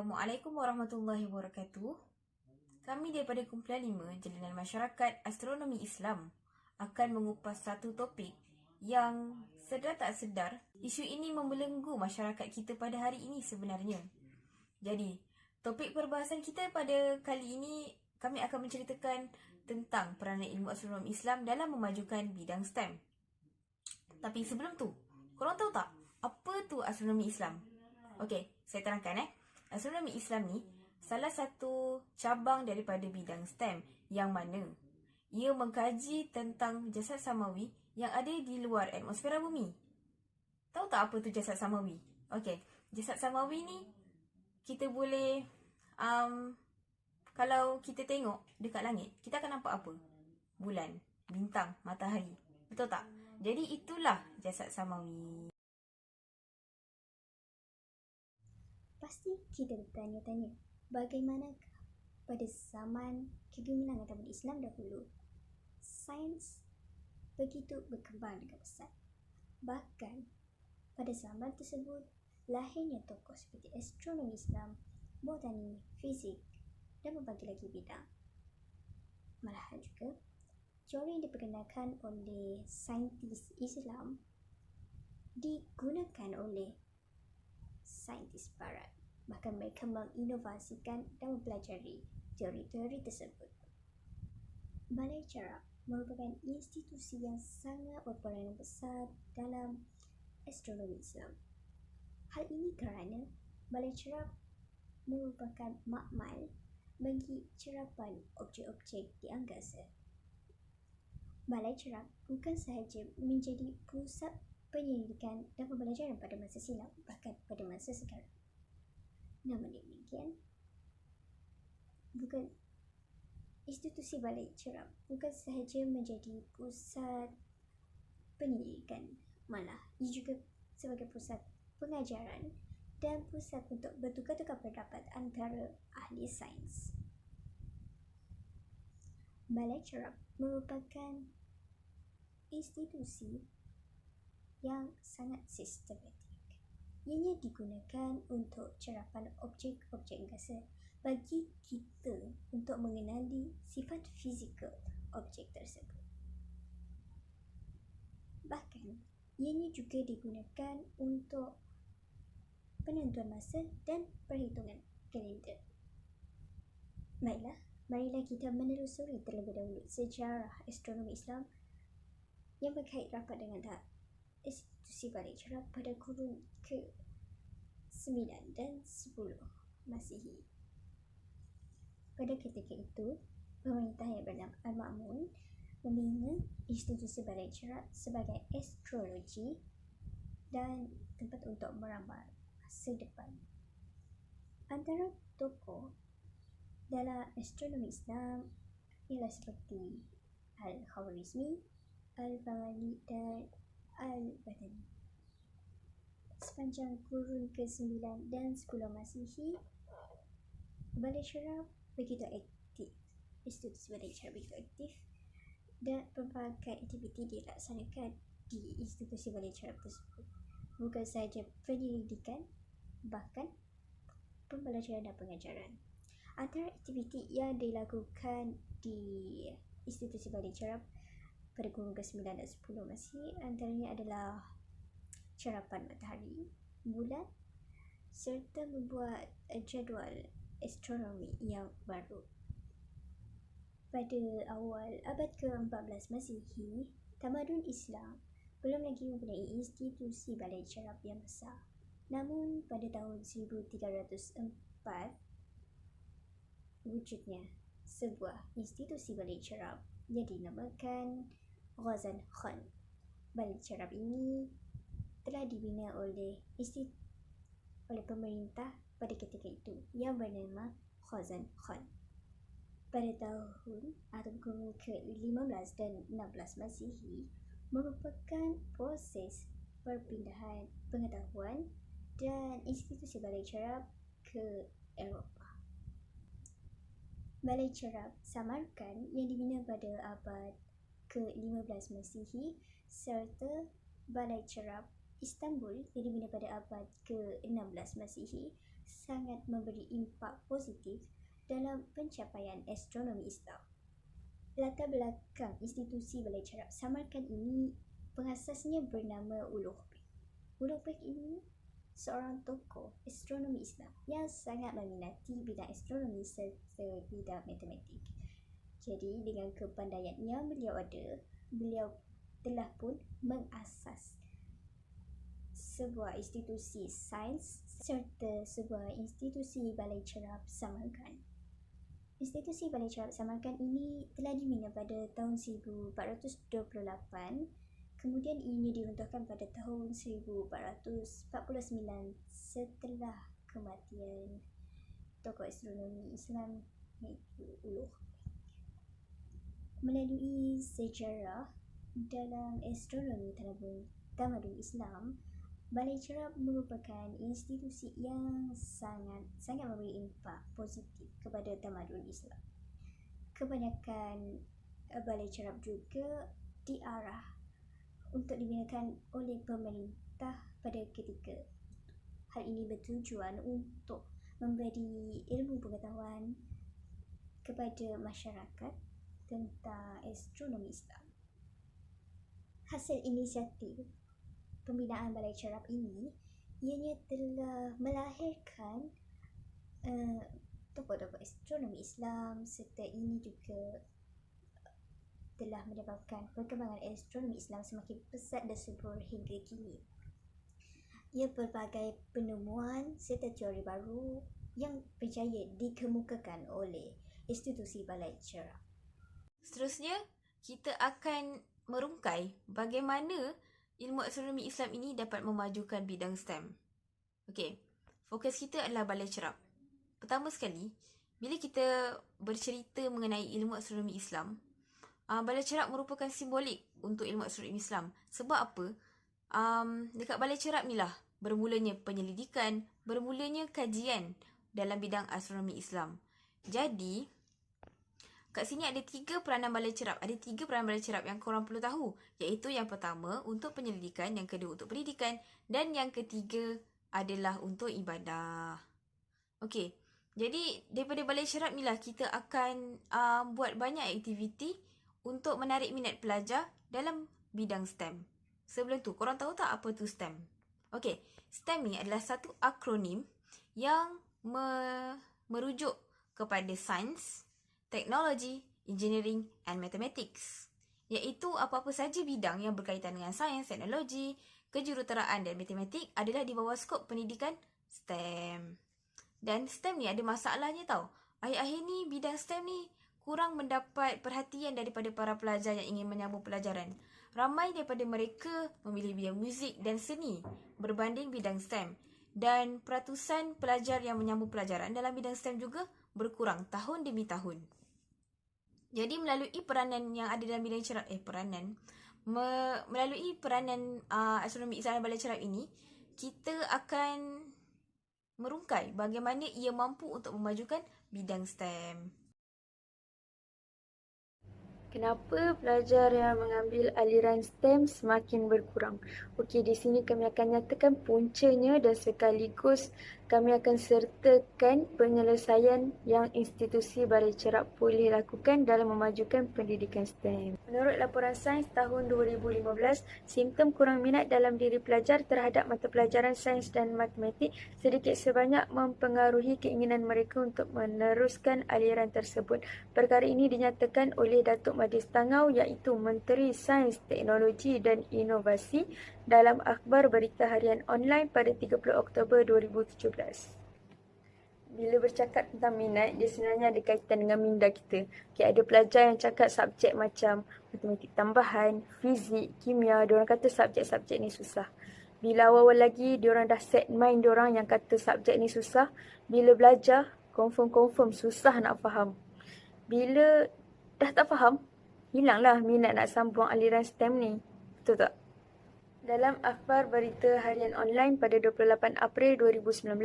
Assalamualaikum warahmatullahi wabarakatuh. Kami daripada Kumpulan 5 Jalinan Masyarakat Astronomi Islam akan mengupas satu topik yang sedar tak sedar isu ini membelenggu masyarakat kita pada hari ini sebenarnya. Jadi, topik perbahasan kita pada kali ini kami akan menceritakan tentang peranan ilmu astronomi Islam dalam memajukan bidang STEM. Tapi sebelum tu, korang tahu tak apa tu astronomi Islam? Okey, saya terangkan Astronomi Islam ni salah satu cabang daripada bidang STEM yang mana ia mengkaji tentang jasad samawi yang ada di luar atmosfera bumi. Tahu tak apa tu jasad samawi? Okey, jasad samawi ni kita boleh kalau kita tengok dekat langit, kita akan nampak apa? Bulan, bintang, matahari. Betul tak? Jadi itulah jasad samawi. Pasti kita bertanya-tanya, bagaimanakah pada zaman kegemilangan taman Islam dahulu, sains begitu berkembang dengan pesat. Bahkan pada zaman tersebut, lahirnya tokoh seperti astronomi Islam, botani, fizik dan berbagai lagi bidang. Malahan juga, teori yang diperkenalkan oleh saintis Islam digunakan oleh saintis barat. Bahkan mereka menginovasikan dan mempelajari teori-teori tersebut. Balai Cerap merupakan institusi yang sangat berperanan besar dalam astronomi Islam. Hal ini kerana Balai Cerap merupakan makmal bagi cerapan objek-objek di angkasa. Balai Cerap bukan sahaja menjadi pusat penyelidikan dan pembelajaran pada masa silam, bahkan pada masa sekarang. Namun demikian, institusi Balai Cerap bukan sahaja menjadi pusat penyelidikan, malah ia juga sebagai pusat pengajaran dan pusat untuk bertukar-tukar pendapat antara ahli sains. Balai Cerap merupakan institusi yang sangat sistematik. Ianya digunakan untuk cerapan objek-objek angkasa bagi kita untuk mengenali sifat fizikal objek tersebut. Bahkan, ianya juga digunakan untuk penentuan masa dan perhitungan kalender. Baiklah, marilah kita menelusuri terlebih dahulu sejarah astronomi Islam yang berkait rapat dengan institusi Balai Cerap pada kurun ke-9 dan 10 Masihi. Pada ketika itu, pemerintah yang bernama Al-Ma'mun membina institusi Balai Cerap sebagai astrologi dan tempat untuk meramal masa depan. Antara tokoh dalam astronomi Islam ialah seperti Al-Khwarizmi, Al-Farabi dan Al-Batani. Sepanjang kurun ke-9 dan 10 Masihi, Balai Cerap begitu aktif. Institusi Balai Cerap begitu aktif dan pelbagai aktiviti dilaksanakan di institusi Balai Cerap tersebut. Bukan sahaja penyelidikan, bahkan pembelajaran dan pengajaran. Antara aktiviti yang dilakukan di institusi Balai Cerap pada kurun ke-9 dan 10 Masihi antaranya adalah cerapan matahari, bulan serta membuat jadual astronomi yang baru. Pada awal abad ke-14 Masihi, tamadun Islam belum lagi mempunyai institusi Balai Cerap yang besar. Namun pada tahun 1304 wujudnya sebuah institusi Balai Cerap yang dinamakan Ghazan Khan. Balai Cerap ini telah dibina oleh pemerintah pada ketika itu yang bernama Ghazan Khan. Pada tahun atau kurun ke-15 dan 16 Masihi merupakan proses perpindahan pengetahuan dan institusi Balai Cerap ke Eropah. Balai Cerap Samarkand yang dibina pada abad ke-15 Masihi serta Balai Cerap Istanbul yang dibina pada abad ke-16 Masihi sangat memberi impak positif dalam pencapaian astronomi Islam. Latar belakang institusi Balai Cerap Samarkand ini, pengasasnya bernama Ulugh Beg. Ulugh Beg ini seorang tokoh astronomi Islam yang sangat meminati bidang astronomi serta bidang matematik. Jadi dengan kepandaian yang beliau ada, beliau telah pun mengasas sebuah institusi sains serta sebuah institusi Balai Cerap Samarkand. Institusi Balai Cerap Samarkand ini telah dibina pada tahun 1428. Kemudian ianya diruntuhkan pada tahun 1449 setelah kematian tokoh astronomi Islam iaitu Ulugh. Melalui sejarah dalam astronomi tamadun Islam, Balai Cerap merupakan institusi yang sangat memberi impak positif kepada tamadun Islam. Kebanyakan Balai Cerap juga diarah untuk dibinakan oleh pemerintah pada ketika itu. Hal ini bertujuan untuk memberi ilmu pengetahuan kepada masyarakat tentang astronomi Islam. Hasil inisiatif pembinaan Balai Cerap ini, ianya telah melahirkan tokoh-tokoh astronomi Islam serta ini juga telah menyebabkan perkembangan astronomi Islam semakin pesat dan subur hingga kini. Ia pelbagai penemuan serta teori baru yang berjaya dikemukakan oleh institusi Balai Cerap. Seterusnya, kita akan merungkai bagaimana ilmu astronomi Islam ini dapat memajukan bidang STEM. Okey, fokus kita adalah Balai Cerap. Pertama sekali, bila kita bercerita mengenai ilmu astronomi Islam, Balai Cerap merupakan simbolik untuk ilmu astronomi Islam. Sebab apa? Dekat Balai Cerap ni lah bermulanya penyelidikan, bermulanya kajian dalam bidang astronomi Islam. Jadi, kat sini ada 3 peranan Balai Cerap. Ada 3 peranan Balai Cerap yang korang perlu tahu. Iaitu yang pertama untuk penyelidikan, yang kedua untuk pendidikan dan yang ketiga adalah untuk ibadah. Okey, jadi daripada Balai Cerap ni lah kita akan buat banyak aktiviti untuk menarik minat pelajar dalam bidang STEM. Sebelum tu, korang tahu tak apa tu STEM? Okey, STEM ni adalah satu akronim yang merujuk kepada sains, teknologi, engineering and mathematics. Iaitu apa-apa saja bidang yang berkaitan dengan sains, teknologi, kejuruteraan dan matematik adalah di bawah skop pendidikan STEM. Dan STEM ni ada masalahnya tau. Akhir-akhir ni bidang STEM ni kurang mendapat perhatian daripada para pelajar yang ingin menyambung pelajaran. Ramai daripada mereka memilih bidang muzik dan seni berbanding bidang STEM. Dan peratusan pelajar yang menyambung pelajaran dalam bidang STEM juga berkurang tahun demi tahun. Jadi melalui peranan yang ada dalam bidang cerap, melalui peranan astronomi Islam Balai Cerap ini, kita akan merungkai bagaimana ia mampu untuk memajukan bidang STEM. Kenapa pelajar yang mengambil aliran STEM semakin berkurang? Okey, di sini kami akan nyatakan puncanya dan sekaligus kami akan sertakan penyelesaian yang institusi Balai Cerap boleh lakukan dalam memajukan pendidikan STEM. Menurut laporan sains tahun 2015, simptom kurang minat dalam diri pelajar terhadap mata pelajaran sains dan matematik sedikit sebanyak mempengaruhi keinginan mereka untuk meneruskan aliran tersebut. Perkara ini dinyatakan oleh Datuk Madis Tangau iaitu Menteri Sains, Teknologi dan Inovasi dalam akhbar berita harian online pada 30 Oktober 2017. Bila bercakap tentang minat, dia sebenarnya ada kaitan dengan minda kita. Okay, ada pelajar yang cakap subjek macam matematik tambahan, fizik, kimia, diorang kata subjek-subjek ni susah. Bila awal-awal lagi, diorang dah set mind diorang yang kata subjek ni susah. Bila belajar, confirm susah nak faham. Bila dah tak faham, hilanglah minat nak sambung aliran STEM ni. Betul tak? Dalam akhbar berita harian online pada 28 April 2019,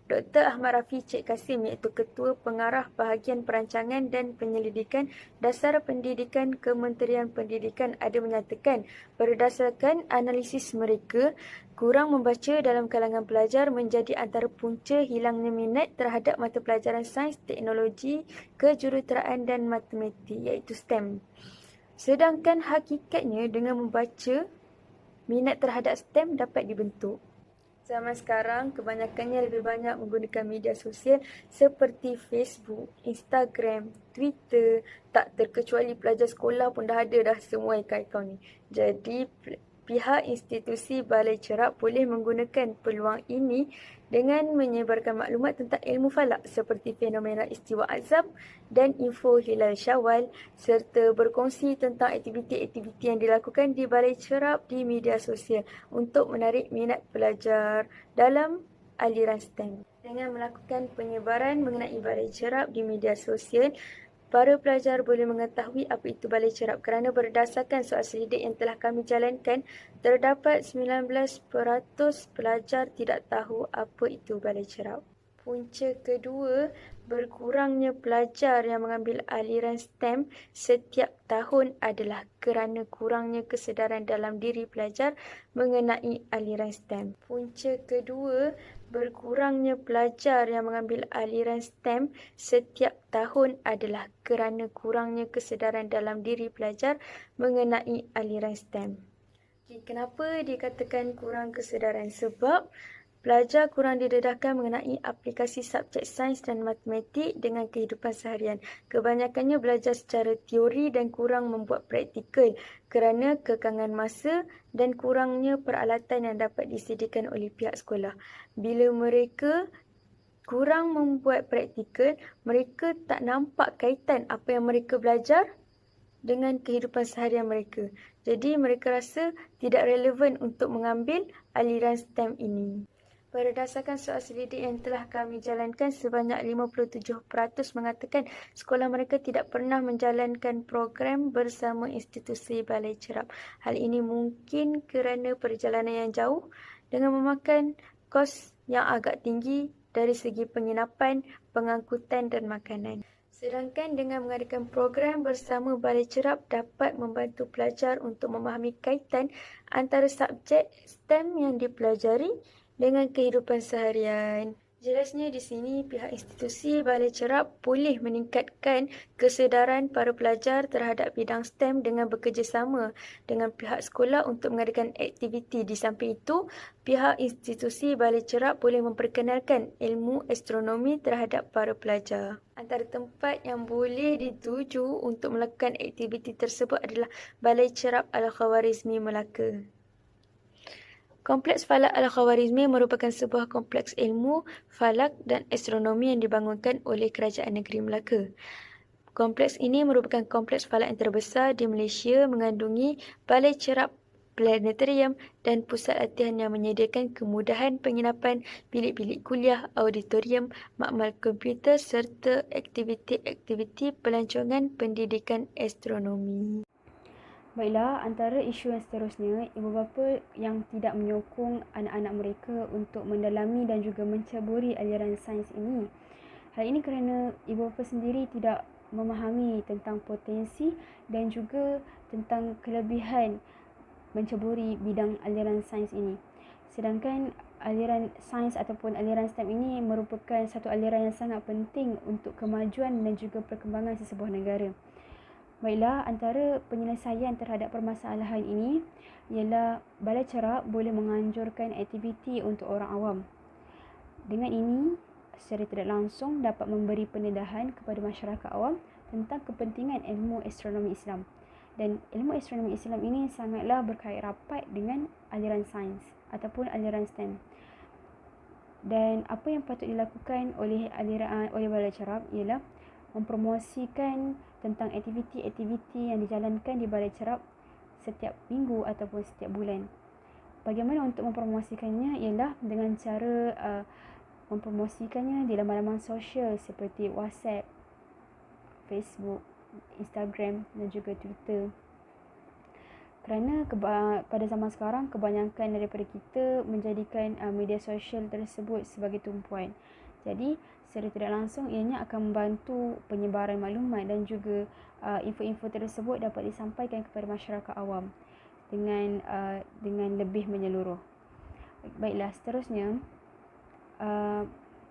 Dr. Ahmad Rafi Cik Kasim iaitu Ketua Pengarah Bahagian Perancangan dan Penyelidikan Dasar Pendidikan Kementerian Pendidikan ada menyatakan berdasarkan analisis mereka, kurang membaca dalam kalangan pelajar menjadi antara punca hilangnya minat terhadap mata pelajaran sains, teknologi, kejuruteraan dan matematik iaitu STEM. Sedangkan hakikatnya dengan membaca, minat terhadap STEM dapat dibentuk. Zaman sekarang, kebanyakannya lebih banyak menggunakan media sosial seperti Facebook, Instagram, Twitter. Tak terkecuali pelajar sekolah pun dah ada semua akaun ni. Jadi, pihak institusi Balai Cerap boleh menggunakan peluang ini dengan menyebarkan maklumat tentang ilmu falak seperti fenomena istiwa azab dan info hilal Syawal serta berkongsi tentang aktiviti-aktiviti yang dilakukan di Balai Cerap di media sosial untuk menarik minat pelajar dalam aliran STEM. Dengan melakukan penyebaran mengenai Balai Cerap di media sosial, para pelajar boleh mengetahui apa itu Balai Cerap kerana berdasarkan soal selidik yang telah kami jalankan, terdapat 19% pelajar tidak tahu apa itu Balai Cerap. Punca kedua, berkurangnya pelajar yang mengambil aliran STEM setiap tahun adalah kerana kurangnya kesedaran dalam diri pelajar mengenai aliran STEM. Punca kedua, berkurangnya pelajar yang mengambil aliran STEM setiap tahun adalah kerana kurangnya kesedaran dalam diri pelajar mengenai aliran STEM. Kenapa dikatakan kurang kesedaran? Sebab pelajar kurang didedahkan mengenai aplikasi subjek sains dan matematik dengan kehidupan seharian. Kebanyakannya belajar secara teori dan kurang membuat praktikal kerana kekangan masa dan kurangnya peralatan yang dapat disediakan oleh pihak sekolah. Bila mereka kurang membuat praktikal, mereka tak nampak kaitan apa yang mereka belajar dengan kehidupan seharian mereka. Jadi mereka rasa tidak relevan untuk mengambil aliran STEM ini. Berdasarkan soal selidik yang telah kami jalankan, sebanyak 57% mengatakan sekolah mereka tidak pernah menjalankan program bersama institusi Balai Cerap. Hal ini mungkin kerana perjalanan yang jauh dengan memakan kos yang agak tinggi dari segi penginapan, pengangkutan dan makanan. Sedangkan dengan mengadakan program bersama Balai Cerap dapat membantu pelajar untuk memahami kaitan antara subjek STEM yang dipelajari dengan kehidupan seharian. Jelasnya di sini pihak institusi Balai Cerap boleh meningkatkan kesedaran para pelajar terhadap bidang STEM dengan bekerjasama dengan pihak sekolah untuk mengadakan aktiviti. Di samping itu, pihak institusi Balai Cerap boleh memperkenalkan ilmu astronomi terhadap para pelajar. Antara tempat yang boleh dituju untuk melakukan aktiviti tersebut adalah Balai Cerap Al-Khawarizmi Melaka. Kompleks Falak Al-Khawarizmi merupakan sebuah kompleks ilmu, falak dan astronomi yang dibangunkan oleh Kerajaan Negeri Melaka. Kompleks ini merupakan kompleks falak yang terbesar di Malaysia, mengandungi Balai Cerap Planetarium dan pusat latihan yang menyediakan kemudahan penginapan, bilik-bilik kuliah, auditorium, makmal komputer serta aktiviti-aktiviti pelancongan pendidikan astronomi. Baiklah, antara isu yang seterusnya, ibu bapa yang tidak menyokong anak-anak mereka untuk mendalami dan juga mencaburi aliran sains ini. Hal ini kerana ibu bapa sendiri tidak memahami tentang potensi dan juga tentang kelebihan mencaburi bidang aliran sains ini. Sedangkan aliran sains ataupun aliran STEM ini merupakan satu aliran yang sangat penting untuk kemajuan dan juga perkembangan sesebuah negara. Baiklah, antara penyelesaian terhadap permasalahan ini ialah Balai Cerap boleh menganjurkan aktiviti untuk orang awam. Dengan ini, secara tidak langsung dapat memberi pendedahan kepada masyarakat awam tentang kepentingan ilmu astronomi Islam. Dan ilmu astronomi Islam ini sangatlah berkait rapat dengan aliran sains ataupun aliran STEM. Dan apa yang patut dilakukan oleh Balai Cerap ialah mempromosikan tentang aktiviti-aktiviti yang dijalankan di Balai Cerap setiap minggu ataupun setiap bulan. Bagaimana untuk mempromosikannya ialah dengan cara mempromosikannya di laman-laman sosial seperti WhatsApp, Facebook, Instagram dan juga Twitter. Kerana pada zaman sekarang kebanyakan daripada kita menjadikan media sosial tersebut sebagai tumpuan. Jadi secara tidak langsung ianya akan membantu penyebaran maklumat dan juga info-info tersebut dapat disampaikan kepada masyarakat awam dengan lebih menyeluruh. Baiklah, seterusnya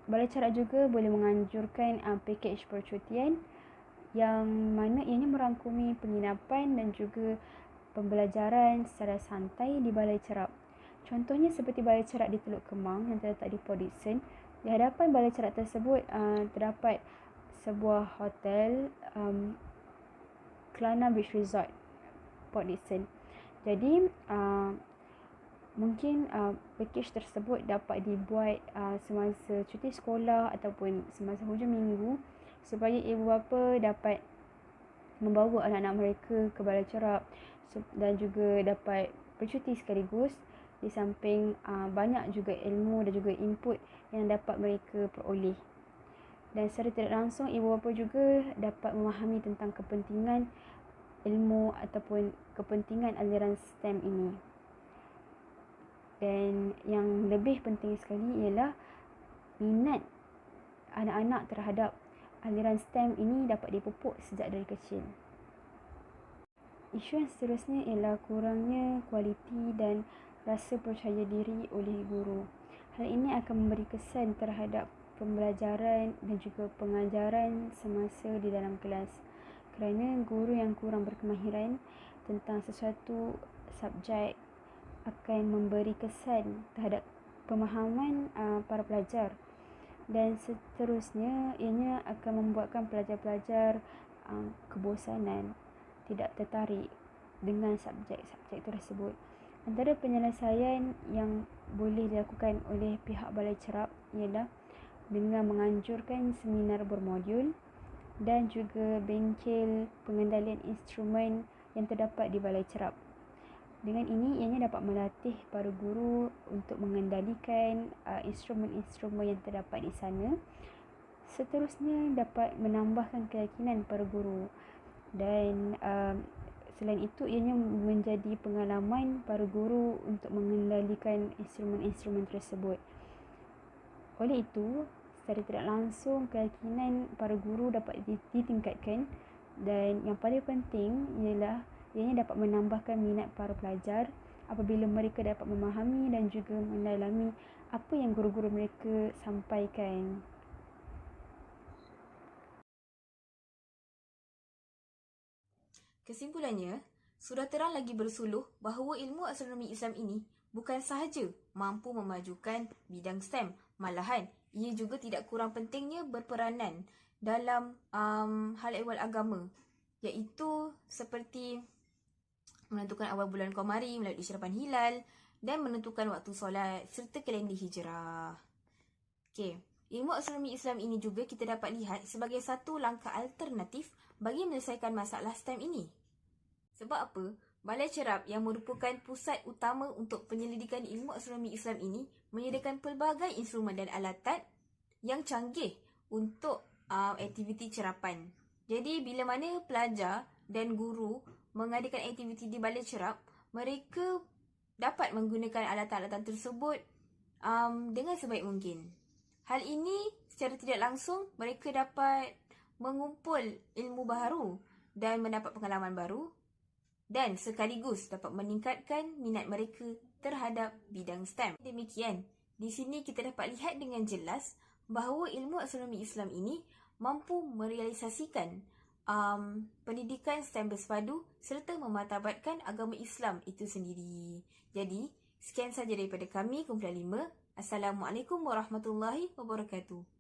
Balai Cerap juga boleh menganjurkan pakej percutian yang mana ianya merangkumi penginapan dan juga pembelajaran secara santai di Balai Cerap. Contohnya seperti Balai Cerap di Teluk Kemang yang terletak di Port Dickson. Di hadapan Balai Cerap tersebut terdapat sebuah hotel Kelana Beach Resort Port Dickson. Jadi mungkin pakej tersebut dapat dibuat semasa cuti sekolah ataupun semasa hujung minggu supaya ibu bapa dapat membawa anak-anak mereka ke Balai Cerap dan juga dapat bercuti sekaligus, di samping banyak juga ilmu dan juga input yang dapat mereka peroleh. Dan secara tidak langsung ibu bapa juga dapat memahami tentang kepentingan ilmu ataupun kepentingan aliran STEM ini. Dan yang lebih penting sekali ialah minat anak-anak terhadap aliran STEM ini dapat dipupuk sejak dari kecil. Isu yang seterusnya ialah kurangnya kualiti dan rasa percaya diri oleh guru. Hal ini akan memberi kesan terhadap pembelajaran dan juga pengajaran semasa di dalam kelas. Kerana guru yang kurang berkemahiran tentang sesuatu subjek akan memberi kesan terhadap pemahaman para pelajar. Dan seterusnya, ianya akan membuatkan pelajar-pelajar kebosanan, tidak tertarik dengan subjek-subjek tersebut. Antara penyelesaian yang boleh dilakukan oleh pihak Balai Cerap ialah dengan menganjurkan seminar bermodul dan juga bengkel pengendalian instrumen yang terdapat di Balai Cerap. Dengan ini, ianya dapat melatih para guru untuk mengendalikan instrumen-instrumen yang terdapat di sana. Seterusnya, dapat menambahkan keyakinan para guru. Dan selain itu, ianya menjadi pengalaman para guru untuk mengendalikan instrumen-instrumen tersebut. Oleh itu, secara tidak langsung, keyakinan para guru dapat ditingkatkan. Dan yang paling penting ialah ianya dapat menambahkan minat para pelajar apabila mereka dapat memahami dan juga mendalami apa yang guru-guru mereka sampaikan. Kesimpulannya, sudah terang lagi bersuluh bahawa ilmu astronomi Islam ini bukan sahaja mampu memajukan bidang STEM, malahan ia juga tidak kurang pentingnya berperanan dalam hal ehwal agama, iaitu seperti menentukan awal bulan Qamari melalui isyarapan hilal dan menentukan waktu solat serta kalender hijrah. Okey, ilmu astronomi Islam ini juga kita dapat lihat sebagai satu langkah alternatif bagi menyelesaikan masalah STEM ini. Sebab apa? Balai Cerap yang merupakan pusat utama untuk penyelidikan ilmu astronomi Islam ini menyediakan pelbagai instrumen dan alatan yang canggih untuk aktiviti cerapan. Jadi bila mana pelajar dan guru mengadakan aktiviti di Balai Cerap, mereka dapat menggunakan alatan-alatan tersebut dengan sebaik mungkin. Hal ini secara tidak langsung mereka dapat mengumpul ilmu baharu dan mendapat pengalaman baru dan sekaligus dapat meningkatkan minat mereka terhadap bidang STEM. Demikian, di sini kita dapat lihat dengan jelas bahawa ilmu astronomi Islam ini mampu merealisasikan pendidikan STEM bersepadu serta memartabatkan agama Islam itu sendiri. Jadi, sekian sahaja daripada kami, kumpulan 5. Assalamualaikum warahmatullahi wabarakatuh.